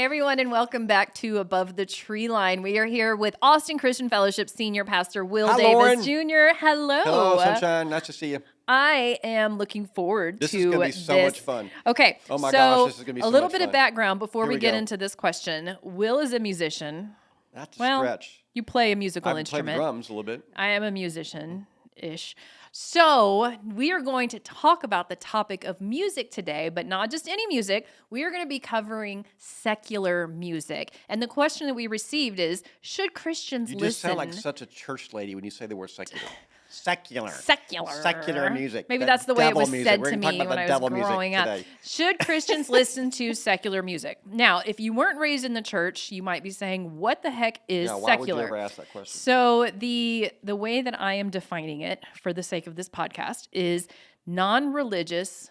everyone, and welcome back to Above the Tree Line. We are here with Austin Christian Fellowship Senior Pastor Will Hi, Davis Lauren. Jr. Hello. Hello, Sunshine. Nice to see you. I am looking forward This to is going to be so much fun. Okay, Oh my so gosh, this is going to be so a little much bit fun. of background before Here we we get go. into this question. Will is a musician. That's a Well, stretch. you play a musical I play the instrument. drums a little bit. I am a musician-ish. So we are going to talk about the topic of music today, but not just any music. We are going to be covering secular music. And the question that we received is, should Christians You listen? just sound like such a church lady when you say the word secular. Secular. Secular. Secular music. Maybe That that's the way it devil was music. said We're to gonna talk me about when the I devil was music growing up. today. Should Christians listen to secular music? Now, if you weren't raised in the church, you might be saying, what the heck is Yeah, why would you secular? ever ask that question? So the way that I am defining it for the sake of this podcast is non-religious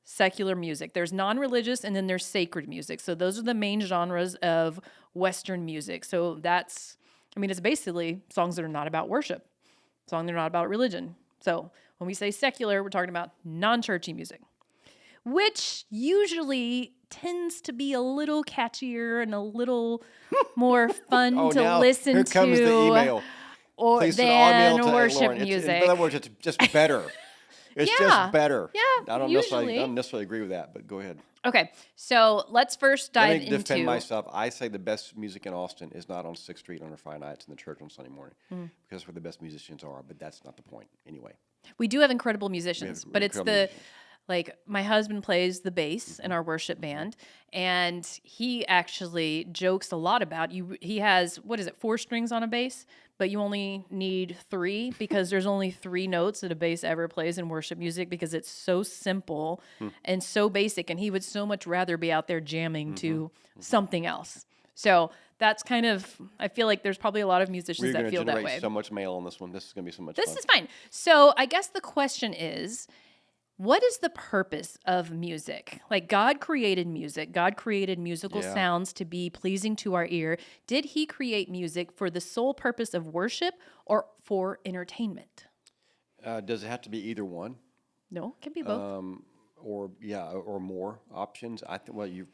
secular music. There's non-religious and then there's sacred music. So those are the main genres of Western music. So it's basically songs that are not about worship, songs that are not about religion. So when we say secular, we're talking about non-churchy music, which usually tends to be a little catchier and a little more fun Oh, to now, listen here to. comes the email. Or Please send all email than to worship Lauren. music. In other words, it's just better. It's Yeah. just better. Yeah, I don't usually. necessarily agree with that, but go ahead. Okay, so let's first dive Let me defend into. myself. I say the best music in Austin is not on 6th Street on a Friday night. It's in the church on Sunday morning because that's where the best musicians are, but that's not the point anyway. We do have incredible musicians, but it's incredible like my husband plays the bass in our worship band, and he actually jokes a lot about you. He has, 4 strings on a bass, but you only need 3 because there's only 3 notes that a bass ever plays in worship music because it's so simple and so basic, and he would so much rather be out there jamming to something else. So that's kind of, I feel like there's probably a lot of musicians We're that going to feel that generate way. so much mail on this one. This is going to be so much This fun. is fine. So I guess the question is, what is the purpose of music? Like, God created music. God created musical Yeah. sounds to be pleasing to our ear. Did he create music for the sole purpose of worship or for entertainment? Does it have to be either one? No, it can be both. Or more options?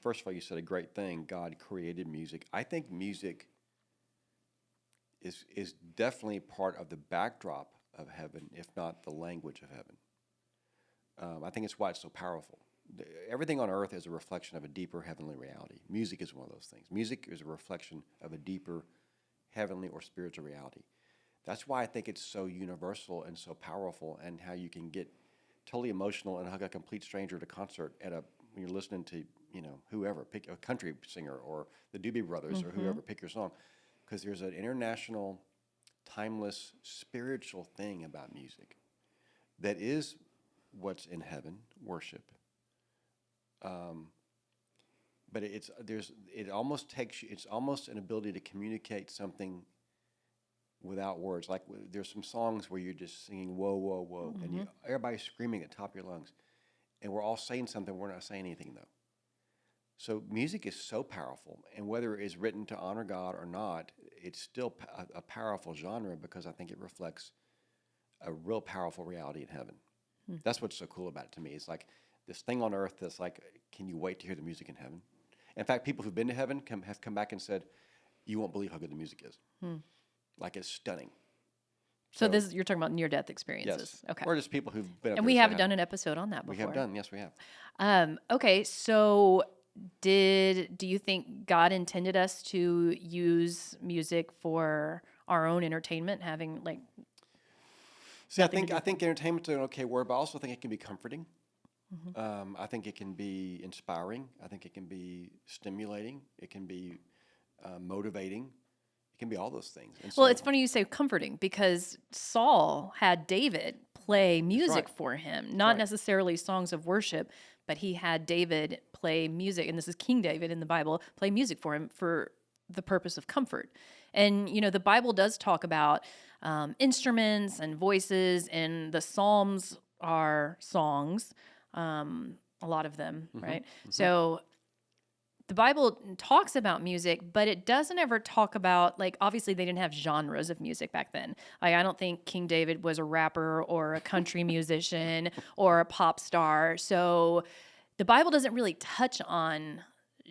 First of all, you said a great thing. God created music. I think music is definitely part of the backdrop of heaven, if not the language of heaven. I think it's why it's so powerful. Everything on earth is a reflection of a deeper heavenly reality. Music is one of those things. Music is a reflection of a deeper heavenly or spiritual reality. That's why I think it's so universal and so powerful, and how you can get totally emotional and hug a complete stranger at a concert when you're listening to whoever, pick a country singer or the Doobie Brothers or whoever, pick your song, because there's an international, timeless, spiritual thing about music that is what's in heaven, worship. But it's almost an ability to communicate something without words. Like there's some songs where you're just singing whoa, whoa, whoa, and everybody's screaming at the top of your lungs, and we're all saying something, we're not saying anything though. So music is so powerful, and whether it is written to honor God or not, it's still a powerful genre because I think it reflects a real powerful reality in heaven. That's what's so cool about it to me. It's like this thing on earth that's like, can you wait to hear the music in heaven? In fact, people who've been to heaven have come back and said, you won't believe how good the music is. Like, it's stunning. So you're talking about near-death experiences. Yes. Okay. Or just people who've been up And there we say have hi. done an episode on that before. We have done, yes, we have. Okay, so do you think God intended us to use music for our own entertainment, having like? See, I think entertainment's an okay word, but I also think it can be comforting. I think it can be inspiring. I think it can be stimulating. It can be motivating. It can be all those things. And Well, so- it's funny you say comforting because Saul had David play music right. for him, not right. necessarily songs of worship, but he had David play music, and this is King David in the Bible, play music for him for the purpose of comfort. And, the Bible does talk about instruments and voices, and the Psalms are songs, a lot of them, right? So the Bible talks about music, but it doesn't ever talk about, like, obviously they didn't have genres of music back then. Like, I don't think King David was a rapper or a country musician or a pop star. So the Bible doesn't really touch on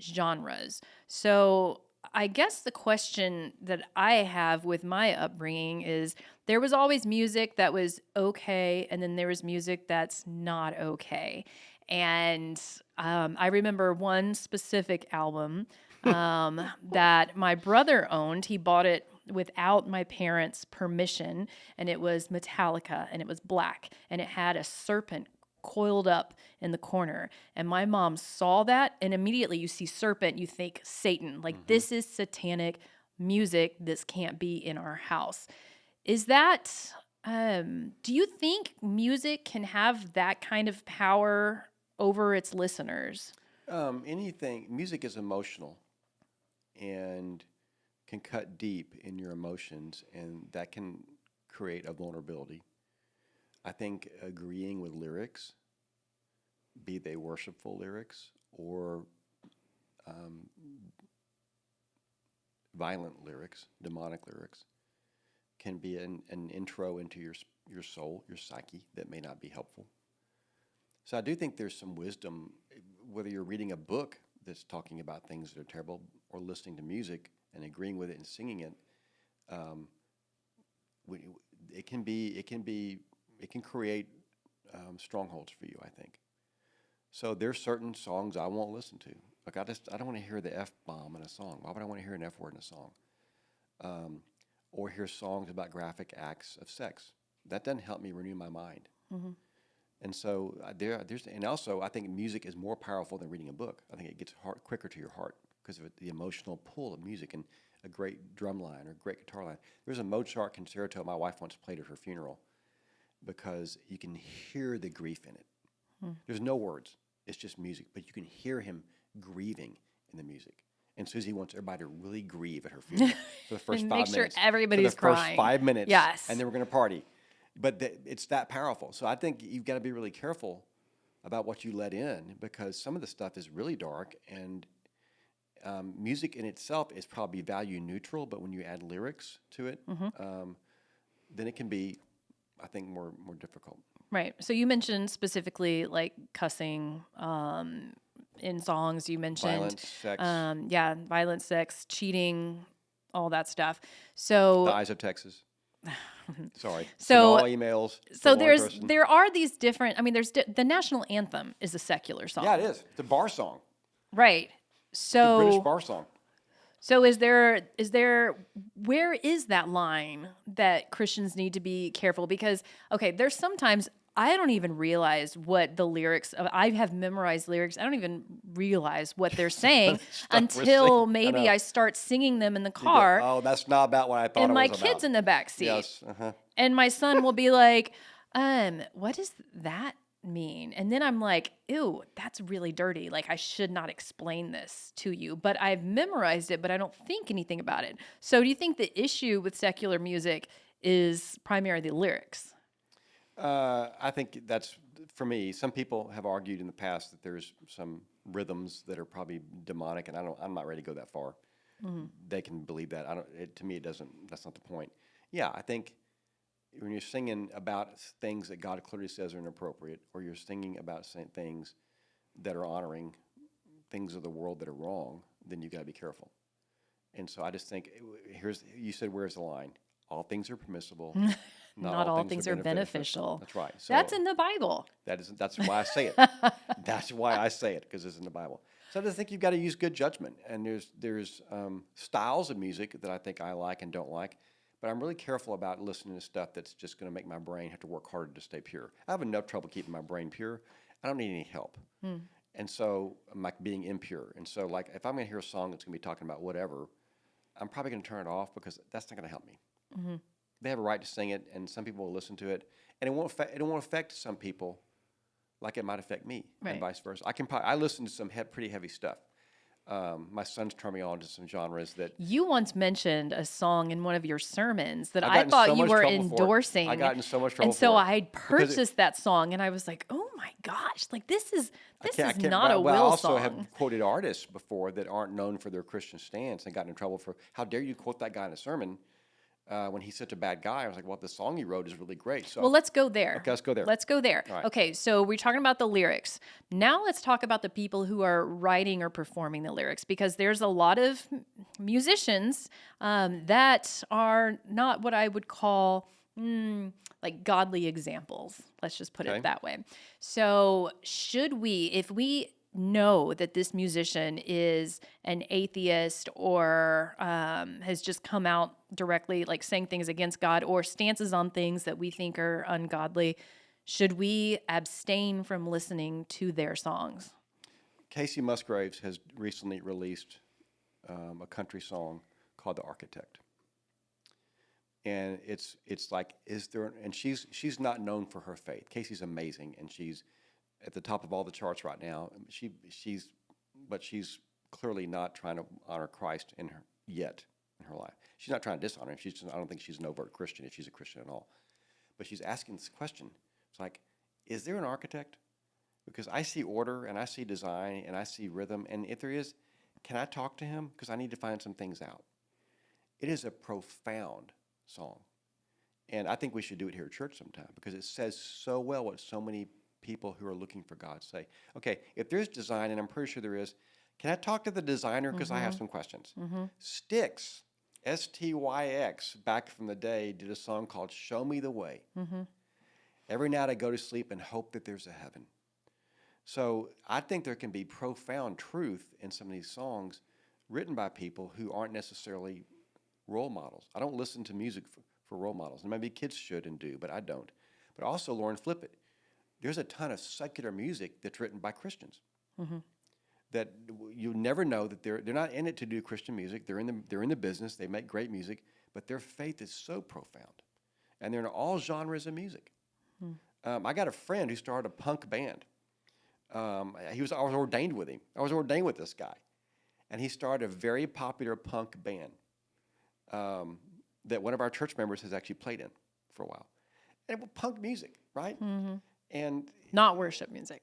genres. So I guess the question that I have with my upbringing is there was always music that was okay, and then there was music that's not okay. And I remember one specific album that my brother owned. He bought it without my parents' permission, and it was Metallica, and it was black, and it had a serpent coiled up in the corner. And my mom saw that, and immediately you see serpent, you think Satan. Like, this is satanic music. This can't be in our house. Is that, do you think music can have that kind of power over its listeners? Music is emotional and can cut deep in your emotions, and that can create a vulnerability. I think agreeing with lyrics, be they worshipful lyrics or violent lyrics, demonic lyrics, can be an intro into your soul, your psyche, that may not be helpful. So I do think there's some wisdom, whether you're reading a book that's talking about things that are terrible or listening to music and agreeing with it and singing it. It can create strongholds for you, I think. So there's certain songs I won't listen to. Like I don't want to hear the F-bomb in a song. Why would I want to hear an F word in a song? Or hear songs about graphic acts of sex. That doesn't help me renew my mind. Mm-hmm. And so and also I think music is more powerful than reading a book. I think it gets quicker to your heart because of the emotional pull of music and a great drum line or a great guitar line. There's a Mozart concerto my wife once played at her funeral because you can hear the grief in it. There's no words. It's just music, but you can hear him grieving in the music. And Susie wants everybody to really grieve at her funeral for the first And 5 make minutes. sure everybody's for the crying. first 5 minutes. Yes. And then we're going to party. But it's that powerful. So I think you've got to be really careful about what you let in because some of the stuff is really dark and music in itself is probably value neutral, but when you add lyrics to it, then it can be, I think, more difficult. Right. So you mentioned specifically like cussing in songs. You mentioned Violence, sex. Violence, sex, cheating, all that stuff. So The Eyes of Texas. Sorry. So- Send all emails. to so one there's person. there are these different. I mean, the national anthem is a secular song. Yeah, it is. It's a bar song. Right. The British So bar song. so is there where is that line that Christians need to be careful? Because okay, there's sometimes I don't even realize what the lyrics of, I have memorized lyrics. I don't even realize what they're saying we're until singing. I maybe know. I start singing them in the You go, car oh, that's not about what I thought and it my was about. kid's in the back seat. Yes. And my son will be like, what does that mean? And then I'm like, ew, that's really dirty. Like, I should not explain this to you, but I've memorized it, but I don't think anything about it. So do you think the issue with secular music is primarily the lyrics? I think that's, for me, some people have argued in the past that there's some rhythms that are probably demonic, and I'm not ready to go that far. They can believe that. To me, it doesn't, that's not the point. Yeah, I think when you're singing about things that God clearly says are inappropriate, or you're singing about things that are honoring things of the world that are wrong, then you got to be careful. And so I just think, you said, where's the line? All things are permissible. Not all things are beneficial. That's right. So That's in the Bible. that's why I say it. That's why I say it, because it's in the Bible. So I just think you've got to use good judgment. And there's styles of music that I think I like and don't like. But I'm really careful about listening to stuff that's just going to make my brain have to work harder to stay pure. I have enough trouble keeping my brain pure. I don't need any help. And so I'm like being impure. And so like if I'm going to hear a song that's going to be talking about whatever, I'm probably going to turn it off because that's not going to help me. They have a right to sing it, and some people will listen to it, and it won't affect some people like it might affect me, Right. and vice versa. I listen to some pretty heavy stuff. My son's turned me on to some genres that You once mentioned a song in one of your sermons that I've I gotten thought so you much were trouble for it. endorsing. I got in so much trouble And so for it. I Because it- purchased that song, and I was like, "Oh my gosh! Like this is I can't- not a well, I Will also song." have quoted artists before that aren't known for their Christian stance and gotten in trouble for, how dare you quote that guy in a sermon? when he's such a bad guy. I was like, well, the song he wrote is really great. So Well, let's go there. okay, let's go there. Let's go there. All right. Okay, so we're talking about the lyrics. Now let's talk about the people who are writing or performing the lyrics, because there's a lot of musicians that are not what I would call like godly examples. Let's just put Okay. it that way. So should we, if we know that this musician is an atheist or has just come out directly like saying things against God or stances on things that we think are ungodly, should we abstain from listening to their songs? Casey Musgraves has recently released a country song called "The Architect," and it's like, is there? And she's not known for her faith. Casey's amazing, and she's at the top of all the charts right now. But she's clearly not trying to honor Christ in her life. She's not trying to dishonor him. I don't think she's an overt Christian if she's a Christian at all. But she's asking this question. It's like, is there an architect? Because I see order and I see design and I see rhythm. And if there is, can I talk to him? Because I need to find some things out. It is a profound song. And I think we should do it here at church sometime because it says so well what so many people who are looking for God say. Okay, if there's design, and I'm pretty sure there is, can I talk to the designer? Because I have some questions. Styx, Styx, back from the day, did a song called Show Me the Way. Every night I go to sleep and hope that there's a heaven. So I think there can be profound truth in some of these songs written by people who aren't necessarily role models. I don't listen to music for role models. And maybe kids should and do, but I don't. But also, Lauren, flip it. There's a ton of secular music that's written by Christians that you never know that they're not in it to do Christian music. They're in the business. They make great music, but their faith is so profound, and they're in all genres of music. I got a friend who started a punk band. I was ordained with him. I was ordained with this guy, and he started a very popular punk band that one of our church members has actually played in for a while. And it was punk music, right? And Not worship music.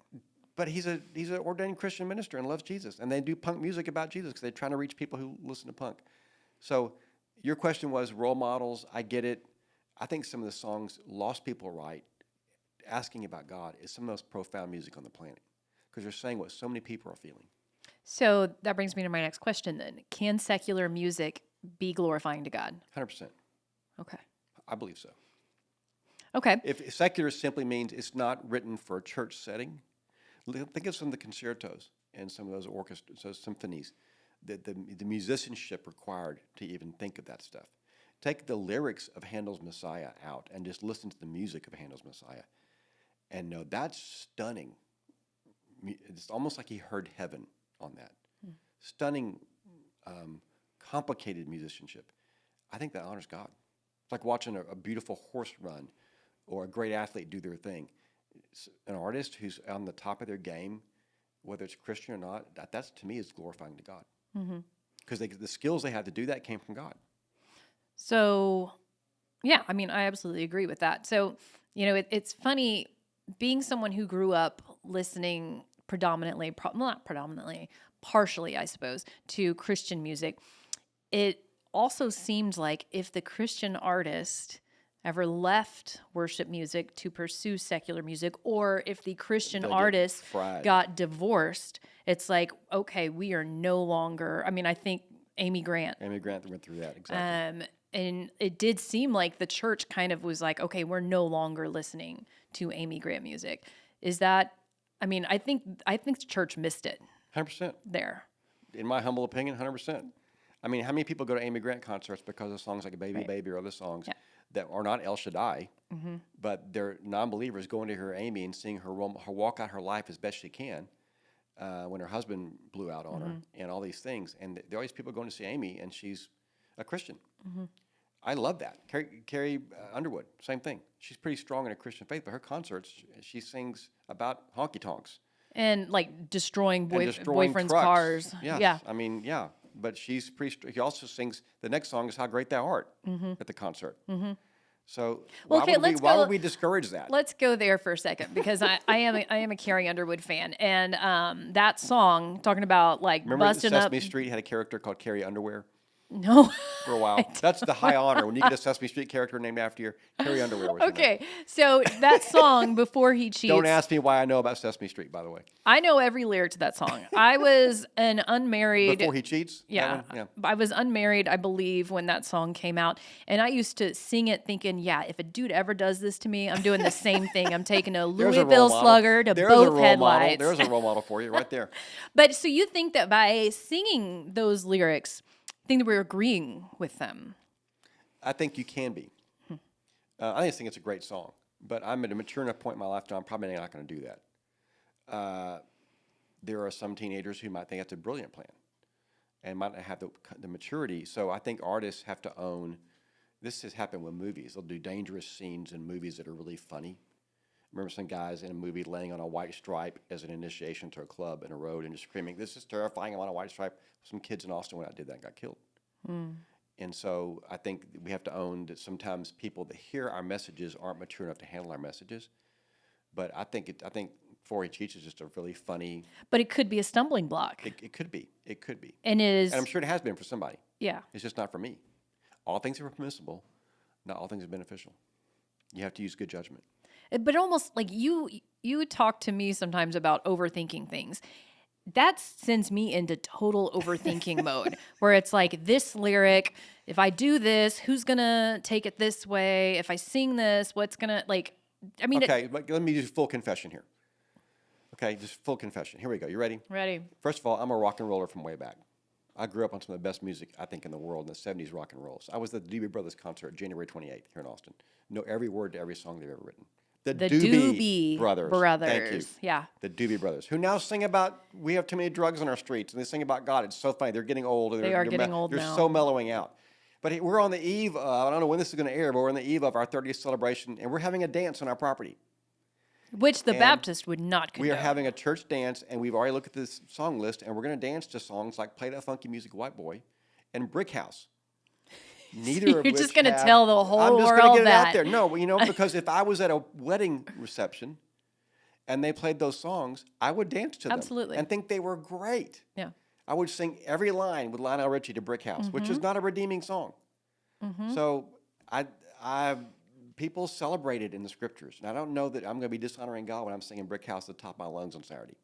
but he's an ordained Christian minister and loves Jesus, and they do punk music about Jesus because they're trying to reach people who listen to punk. So your question was role models. I get it. I think some of the songs lost people right, asking about God, is some of the most profound music on the planet because they're saying what so many people are feeling. So that brings me to my next question then. Can secular music be glorifying to God? 100%. Okay. I believe so. Okay. If secular simply means it's not written for a church setting, think of some of the concertos and some of those orchestras, those symphonies, the musicianship required to even think of that stuff. Take the lyrics of Handel's Messiah out and just listen to the music of Handel's Messiah. And no, that's stunning. It's almost like he heard heaven on that. Stunning, complicated musicianship. I think that honors God. It's like watching a beautiful horse run or a great athlete do their thing. It's an artist who's on the top of their game, whether it's Christian or not, that's to me is glorifying to God. Because the skills they had to do that came from God. So, yeah, I mean, I absolutely agree with that. So, it's funny being someone who grew up listening predominantly, not predominantly, partially, I suppose, to Christian music. It also seemed like if the Christian artist ever left worship music to pursue secular music, or if the Christian They'll get artist fried. got divorced, it's like, okay, we are no longer, I mean, I think Amy Grant, Amy Grant went through that, exactly. and it did seem like the church kind of was like, okay, we're no longer listening to Amy Grant music. Is that, I mean, I think the church missed it 100%. there. In my humble opinion, 100%. I mean, how many people go to Amy Grant concerts because of songs like Baby Baby or other songs that are not El Shaddai, but they're non-believers going to hear Amy and seeing her walk out her life as best she can when her husband blew out on her and all these things. And there are always people going to see Amy, and she's a Christian. I love that. Carrie Underwood, same thing. She's pretty strong in her Christian faith, but her concerts, she sings about honky tonks. And like destroying, Destroying boyfriends' trucks. cars. Yes. Yeah. I mean, yeah. But she's pretty. He also sings. The next song is "How Great Thou Art" at the concert. So Well, why, okay, would we, let's why go- would we discourage that? Let's go there for a second because I am a Carrie Underwood fan, and that song talking about like Remember busting up. Sesame Street had a character called Carrie Underwear. No. for a while. That's the high honor when you get a Sesame Street character named after you. Carrie Underwear was her name. Okay, so that song, Before He Cheats. Don't ask me why I know about Sesame Street, by the way. I know every lyric to that song. I was an unmarried. Before He Cheats? That Yeah, one? Yeah. I was unmarried, I believe, when that song came out, and I used to sing it, thinking, "Yeah, if a dude ever does this to me, I'm doing the same thing. I'm taking a There's a role Louisville model. Slugger to There's a both role headlights." model. There's a role model for you right there. But so you think that by singing those lyrics, think that we're agreeing with them? I think you can be. I just think it's a great song, but I'm at a mature enough point in my life now, I'm probably not going to do that. There are some teenagers who might think that's a brilliant plan and might not have the maturity. So I think artists have to own, this has happened with movies. They'll do dangerous scenes in movies that are really funny. Remember some guys in a movie laying on a white stripe as an initiation to a club in a road and just screaming, "This is terrifying, I'm on a white stripe." Some kids in Austin went out and did that and got killed. And so I think we have to own that sometimes people that hear our messages aren't mature enough to handle our messages. But I think Before He Cheats is just a really funny. But it could be a stumbling block. It could be. It could be. And it is, And I'm sure it has been for somebody. yeah. It's just not for me. All things are permissible. Not all things are beneficial. You have to use good judgment. But almost like you talk to me sometimes about overthinking things. That sends me into total overthinking mode, where it's like, this lyric, if I do this, who's gonna take it this way? If I sing this, what's gonna, like, I mean, Okay, but let me do full confession here. Okay, just full confession. Here we go. You ready? ready. First of all, I'm a rock and roller from way back. I grew up on some of the best music, I think, in the world in the 70s rock and rolls. I was at the Doobie Brothers concert January 28th here in Austin. Know every word to every song they've ever written. The Doobie Brothers. Thank you. Yeah. The Doobie Brothers, who now sing about we have too many drugs on our streets, and they sing about God. It's so funny. They're getting old. And They are getting old They're now. so mellowing out. But we're on the eve of, I don't know when this is going to air, but we're on the eve of our 30th celebration, and we're having a dance on our property. Which the And Baptist would not condone. We are having a church dance, and we've already looked at this song list, and we're going to dance to songs like Play That Funky Music, White Boy, and Brick House. Neither You're of which just gonna have- tell the whole I'm just gonna world get it that. out there. No, because if I was at a wedding reception and they played those songs, I would dance to them. Absolutely. And think they were great. Yeah. I would sing every line with Lionel Richie to Brick House, which Mm-hmm. is not a redeeming song. So people celebrate it in the scriptures. And I don't know that I'm going to be dishonoring God when I'm singing Brick House at the top of my lungs on Saturday.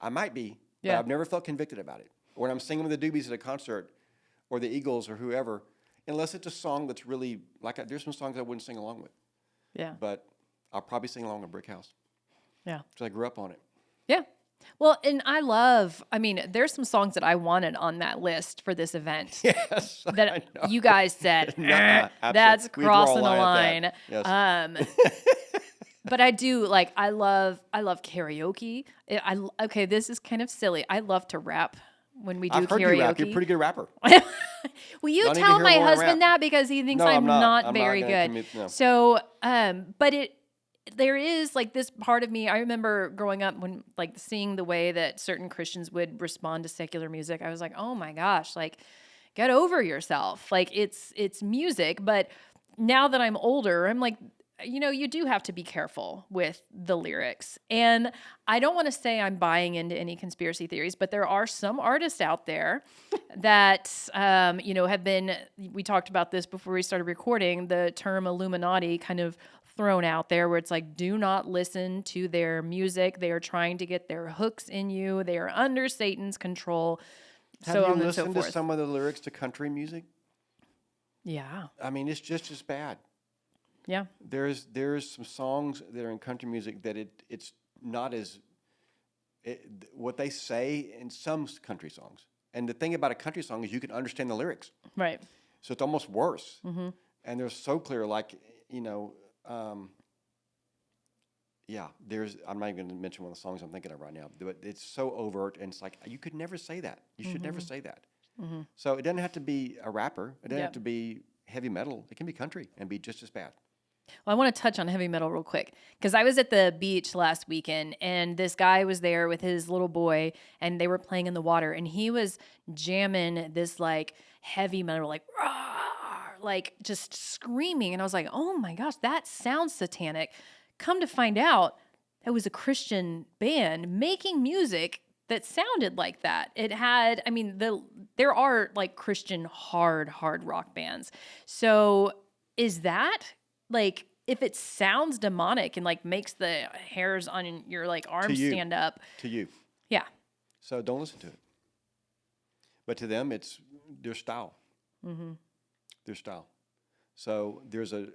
I might be, but Yeah. I've never felt convicted about it. Or when I'm singing with the Doobies at a concert or the Eagles or whoever, unless it's a song that's really, there's some songs I wouldn't sing along with, Yeah. but I'll probably sing along with Brick House Yeah. because I grew up on it. Yeah. Well, and there's some songs that I wanted on that list for this event. Yes. That you guys said, Nuh-uh, that's absolutely. We draw a crossing the line line. at that. Yes. But I do I love karaoke. Okay, this is kind of silly. I love to rap when we do I've heard karaoke. you rap. You're a pretty good rapper. Will you Don't need to tell hear my more husband rap. that because he thinks No, I'm I'm not. not I'm not very gonna good. commit- no. So, but there is like this part of me. I remember growing up when like seeing the way that certain Christians would respond to secular music. I was like, oh my gosh, like get over yourself. Like it's music. But now that I'm older, I'm like, you do have to be careful with the lyrics. And I don't want to say I'm buying into any conspiracy theories, but there are some artists out there that, have been, we talked about this before we started recording, the term Illuminati kind of thrown out there where it's like, do not listen to their music. They are trying to get their hooks in you. They are under Satan's control. Have So you on and so listened to forth. some of the lyrics to country music? Yeah. I mean, it's just as bad. Yeah. There's some songs that are in country music that it's not as what they say in some country songs. And the thing about a country song is you can understand the lyrics, Right. so it's almost worse. Mm-hmm. And they're so clear, like I'm not even going to mention one of the songs I'm thinking of right now, but it's so overt, and it's like you could never say that. You should never say that. Mm-hmm. So it doesn't have to be a rapper. It doesn't Yep. have to be heavy metal. It can be country and be just as bad. Well, I want to touch on heavy metal real quick because I was at the beach last weekend and this guy was there with his little boy and they were playing in the water and he was jamming this like heavy metal, like, "Rawr," like just screaming. And I was like, oh my gosh, that sounds satanic. Come to find out, it was a Christian band making music that sounded like that. It had, I mean, there are like Christian hard rock bands. So is that like, if it sounds demonic and like makes the hairs on your like arms you. stand up? To you. Yeah. So don't listen to it. But to them, it's their style. Their style. So there's a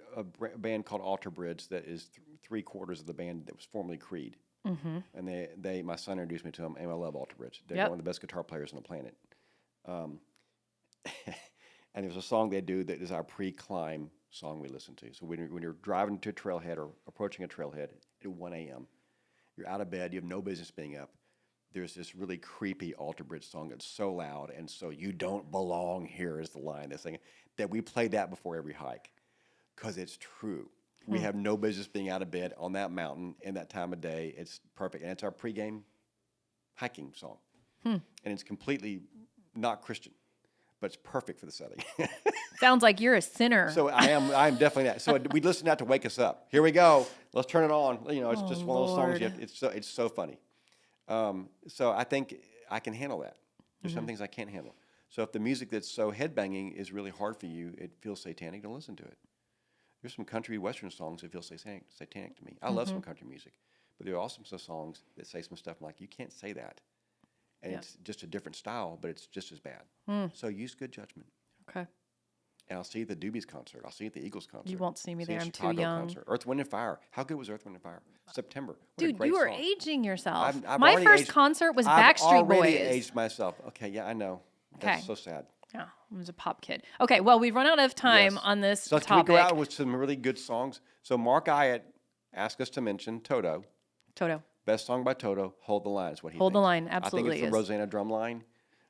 band called Alter Bridge that is 3/4 of the band that was formerly Creed. And my son introduced me to them, and I love Alter Bridge. They're one of the best guitar players on the planet. And there's a song they do that is our pre-climb song we listen to. So when you're driving to a trailhead or approaching a trailhead at 1 a.m., you're out of bed, you have no business being up. There's this really creepy Alter Bridge song that's so loud, and so you don't belong here is the line they're singing, that we play that before every hike because it's true. We have no business being out of bed on that mountain in that time of day. It's perfect, and it's our pregame hiking song. And it's completely not Christian, but it's perfect for the setting. Sounds like you're a sinner. So I am definitely that. So we listen to that to wake us up. Here we go. Let's turn it on. You know, it's just one of those songs. It's so funny. So I think I can handle that. There's some things I can't handle. So if the music that's so headbanging is really hard for you, it feels satanic, don't listen to it. There's some country western songs that feel satanic to me. I love some country music, but there are also some songs that say some stuff like, you can't say that. And it's just a different style, but it's just as bad. So use good judgment. Okay. And I'll see you at the Doobies concert. I'll see you at the Eagles concert. You won't see me there. You I'm at too Chicago young. Concert. Earth, Wind, and Fire. How good was Earth, Wind, and Fire? September. What a Dude, great you are song. aging yourself. I've My already first aged- concert was I've Backstreet already Boys. aged myself. Okay, yeah, I know. That's Okay. so sad. Yeah, I was a pop kid. Okay, well, we've run out of time Yes. on this So can topic. we go out with some really good songs? So Mark Iott asked us to mention Toto. Toto. Best song by Toto, Hold the Line is what he Hold the thinks. Line, I think absolutely it's the is. Rosanna Drumline.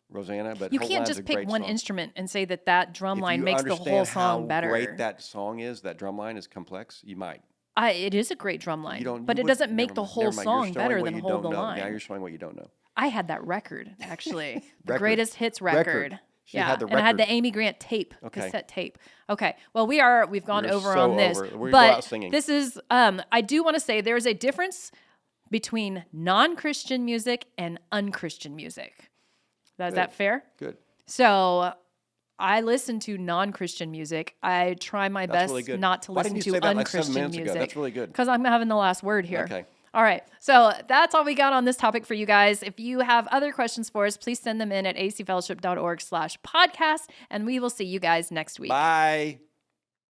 Rosanna, but You Hold the can't Line's just a pick great one song. instrument and say that drum If line you makes the whole understand song how better. great that song is, that drum line is complex, you might. It is a great drum line, but you it doesn't wouldn't- make never the mind, whole never mind. You're song showing better what than you Hold don't the know. Line. Now you're showing what you don't know. I had that record, actually. The Record. greatest hits record. She had the and I had the record. Amy Grant tape, Okay. cassette tape. Okay, well, we've gone We're over so on this, over. We're gonna go but out singing. this is, I do want to say there is a difference between non-Christian music and unchristian music. Is that fair? Good. So I listen to non-Christian music. I try my That's best really good. not to Why listen didn't you to say that like 7 unchristian minutes ago? music. That's really good. Because I'm having the last word here. Okay. All right. So that's all we got on this topic for you guys. If you have other questions for us, please send them in at acfellowship.org/podcast, and we will see you guys next week. Bye.